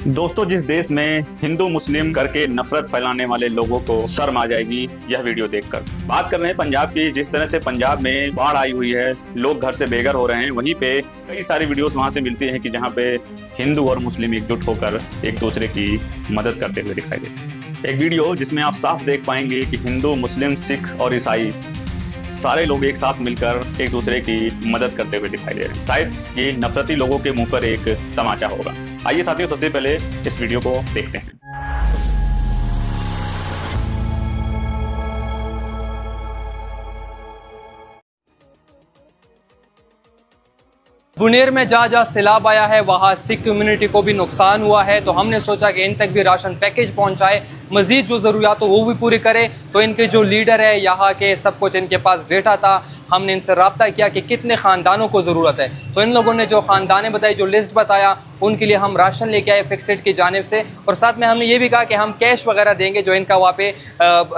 दोस्तों, जिस देश में हिंदू मुस्लिम करके नफरत फैलाने वाले लोगों को शर्म आ जाएगी यह वीडियो देखकर। बात कर रहे हैं पंजाब की। जिस तरह से पंजाब में बाढ़ आई हुई है, लोग घर से बेघर हो रहे हैं, वहीं पे कई सारी वीडियोस वहां से मिलती हैं कि जहां पे हिंदू और मुस्लिम एकजुट होकर एक दूसरे की मदद करते हुए दिखाई देते हैं। एक वीडियो जिसमें आप साफ देख पाएंगे कि हिंदू, मुस्लिम, सिख और ईसाई सारे लोग एक साथ मिलकर एक दूसरे की मदद करते हुए दिखाई दे रहे हैं। शायद ये नफरती लोगों के मुंह पर एक तमाचा होगा। आइए साथियों, सबसे पहले इस वीडियो को देखते हैं। बुनेर में जहाँ जहाँ सैलाब आया है वहाँ सिख कम्युनिटी को भी नुकसान हुआ है, तो हमने सोचा कि इन तक भी राशन पैकेज पहुँचाए, मजीद जो ज़रूरियात हो वो भी पूरी करे। तो इनके जो लीडर है यहाँ के, सब कुछ इनके पास डेटा था। हमने इनसे रब्ता किया कि कितने ख़ानदानों को ज़रूरत है, तो इन लोगों ने जो ख़ानदानें बताई, जो लिस्ट बताया, उनके लिए हम राशन लेके आए फिक्सेड की जानिब से। और साथ में हमने ये भी कहा कि हम कैश वगैरह देंगे। जो इनका वहाँ पे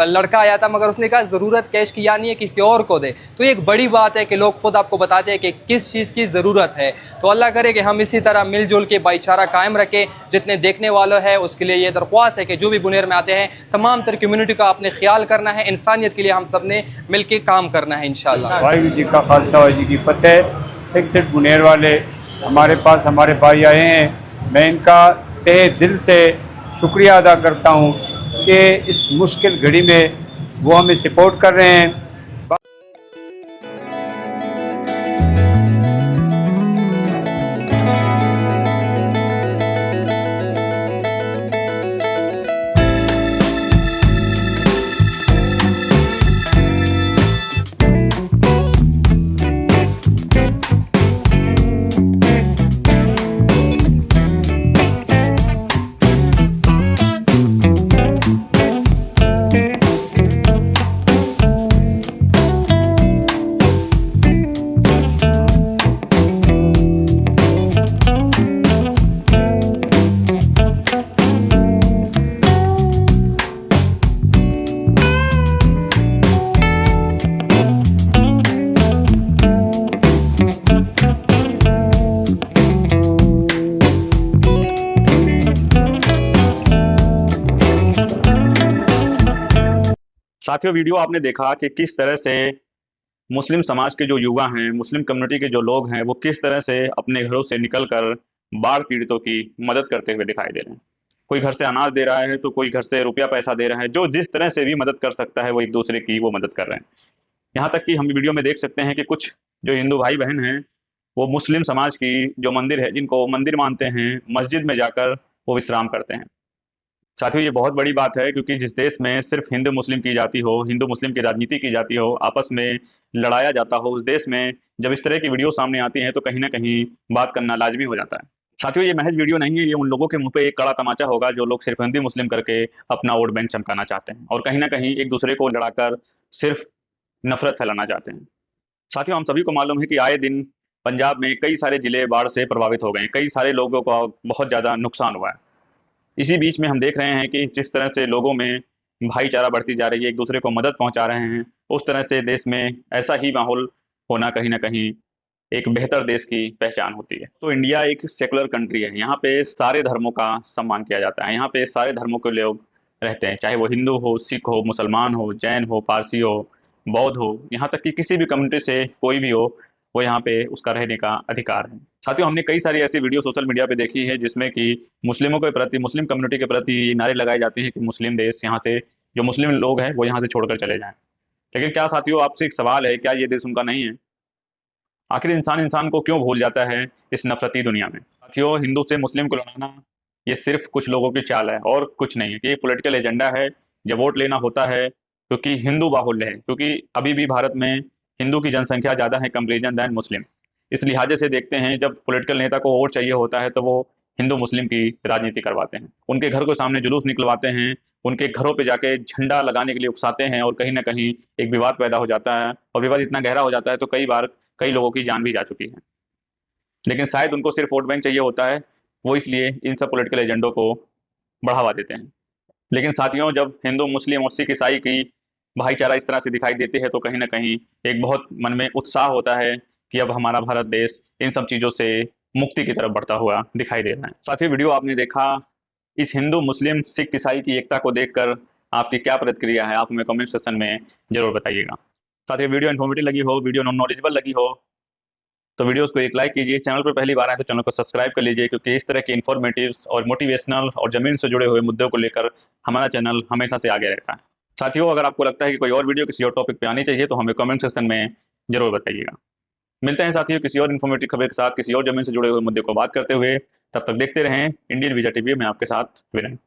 लड़का आया था, मगर उसने कहा ज़रूरत कैश की या नहीं है, किसी और को दे। तो ये एक बड़ी बात है कि लोग खुद आपको बताते हैं कि किस चीज़ की ज़रूरत है। तो अल्लाह करे कि हम इसी तरह मिलजुल के भाईचारा कायम रखें। जितने देखने वालों है उसके लिए ये दरख्वास्त है कि जो भी बुनेर में आते हैं, तमाम तर कम्यूनिटी का अपने ख्याल करना है। इंसानियत के लिए हम सब ने मिल के काम करना है इंशाअल्लाह। वाहिगुरू जी का खालसा, वाहिगुरू जी की फतेह। फिक्सेड बुनेर वाले हमारे पास, हमारे भाई आए हैं। मैं इनका तहे दिल से शुक्रिया अदा करता हूँ कि इस मुश्किल घड़ी में वो हमें सपोर्ट कर रहे हैं। साथियों, वीडियो आपने देखा कि किस तरह से मुस्लिम समाज के जो युवा हैं, मुस्लिम कम्युनिटी के जो लोग हैं, वो किस तरह से अपने घरों से निकलकर बाढ़ पीड़ितों की मदद करते हुए दिखाई दे रहे हैं। कोई घर से अनाज दे रहा है, तो कोई घर से रुपया पैसा दे रहा है। जो जिस तरह से भी मदद कर सकता है वो एक दूसरे की वो मदद कर रहे हैं। यहाँ तक कि हम वीडियो में देख सकते हैं कि कुछ जो हिंदू भाई बहन हैं, वो मुस्लिम समाज की जो मंदिर है, जिनको मंदिर मानते हैं, मस्जिद में जाकर वो विश्राम करते हैं। साथियों, ये बहुत बड़ी बात है, क्योंकि जिस देश में सिर्फ हिंदू मुस्लिम की जाती हो, हिंदू मुस्लिम की राजनीति की जाती हो, आपस में लड़ाया जाता हो, उस देश में जब इस तरह की वीडियो सामने आती हैं तो कहीं ना कहीं बात करना लाजमी हो जाता है। साथियों, ये महज वीडियो नहीं है, ये उन लोगों के मुंह पे एक कड़ा तमाचा होगा जो लोग सिर्फ हिंदू मुस्लिम करके अपना वोट बैंक चमकाना चाहते हैं और कहीं ना कहीं एक दूसरे को लड़ाकर सिर्फ नफरत फैलाना चाहते हैं। साथियों, हम सभी को मालूम है कि आए दिन पंजाब में कई सारे जिले बाढ़ से प्रभावित हो गए हैं, कई सारे लोगों को बहुत ज़्यादा नुकसान हुआ है। इसी बीच में हम देख रहे हैं कि जिस तरह से लोगों में भाईचारा बढ़ती जा रही है, एक दूसरे को मदद पहुंचा रहे हैं, उस तरह से देश में ऐसा ही माहौल होना कहीं ना कहीं एक बेहतर देश की पहचान होती है। तो इंडिया एक सेकुलर कंट्री है, यहाँ पे सारे धर्मों का सम्मान किया जाता है, यहाँ पे सारे धर्मों के लोग रहते हैं, चाहे वो हिंदू हो, सिख हो, मुसलमान हो, जैन हो, पारसी हो, बौद्ध हो, यहाँ तक कि किसी भी कम्युनिटी से कोई भी हो, वो यहाँ पे उसका रहने का अधिकार है। साथियों, हमने कई सारी ऐसी वीडियो सोशल मीडिया पे देखी है जिसमें कि मुस्लिमों के प्रति, मुस्लिम कम्युनिटी के प्रति नारे लगाए जाते हैं कि मुस्लिम देश, यहाँ से जो मुस्लिम लोग हैं वो यहाँ से छोड़कर चले जाएं। लेकिन क्या साथियों, आपसे एक सवाल है, क्या ये देश उनका नहीं है? आखिर इंसान इंसान को क्यों भूल जाता है इस नफरती दुनिया में? साथियों, हिंदू से मुस्लिम को लड़ाना ये सिर्फ कुछ लोगों की चाल है और कुछ नहीं है। ये पॉलिटिकल एजेंडा है। जब वोट लेना होता है, क्योंकि हिंदू बाहुल्य है, क्योंकि अभी भी भारत में हिंदू की जनसंख्या ज़्यादा है कंपेरिजन दैन मुस्लिम, इस लिहाजे से देखते हैं जब पॉलिटिकल नेता को वोट चाहिए होता है तो वो हिंदू मुस्लिम की राजनीति करवाते हैं, उनके घर के सामने जुलूस निकलवाते हैं, उनके घरों पे जाके झंडा लगाने के लिए उकसाते हैं और कहीं ना कहीं एक विवाद पैदा हो जाता है और विवाद इतना गहरा हो जाता है तो कई बार कई लोगों की जान भी जा चुकी है। लेकिन शायद उनको सिर्फ वोट बैंक चाहिए होता है, वो इसलिए इन सब पॉलिटिकल एजेंडों को बढ़ावा देते हैं। लेकिन साथियों, जब हिंदू, मुस्लिम और सिख ईसाई की भाईचारा इस तरह से दिखाई देती है तो कहीं ना कहीं एक बहुत मन में उत्साह होता है कि अब हमारा भारत देश इन सब चीज़ों से मुक्ति की तरफ बढ़ता हुआ दिखाई दे रहा है। साथियों, वीडियो आपने देखा, इस हिंदू मुस्लिम सिख ईसाई की एकता को देखकर आपकी क्या प्रतिक्रिया है, आप हमें कमेंट सेक्शन में जरूर बताइएगा। साथ ही वीडियो इन्फॉर्मेटिव लगी हो, वीडियो नॉलेजेबल लगी हो तो वीडियोस को एक लाइक कीजिए। चैनल पर पहली बार आए तो चैनल को सब्सक्राइब कर लीजिए, क्योंकि इस तरह के इन्फॉर्मेटिव और मोटिवेशनल और ज़मीन से जुड़े हुए मुद्दों को लेकर हमारा चैनल हमेशा से आगे रहता है। साथियों, अगर आपको लगता है कि कोई और वीडियो किसी और टॉपिक पे आनी चाहिए तो हमें कमेंट सेक्शन में जरूर बताइएगा। मिलते हैं साथियों किसी और इन्फॉर्मेटिव खबर के साथ, किसी और ज़मीन से जुड़े हुए मुद्दे को बात करते हुए। तब तक देखते रहें इंडियन वीजा टीवी में आपके साथ विनय।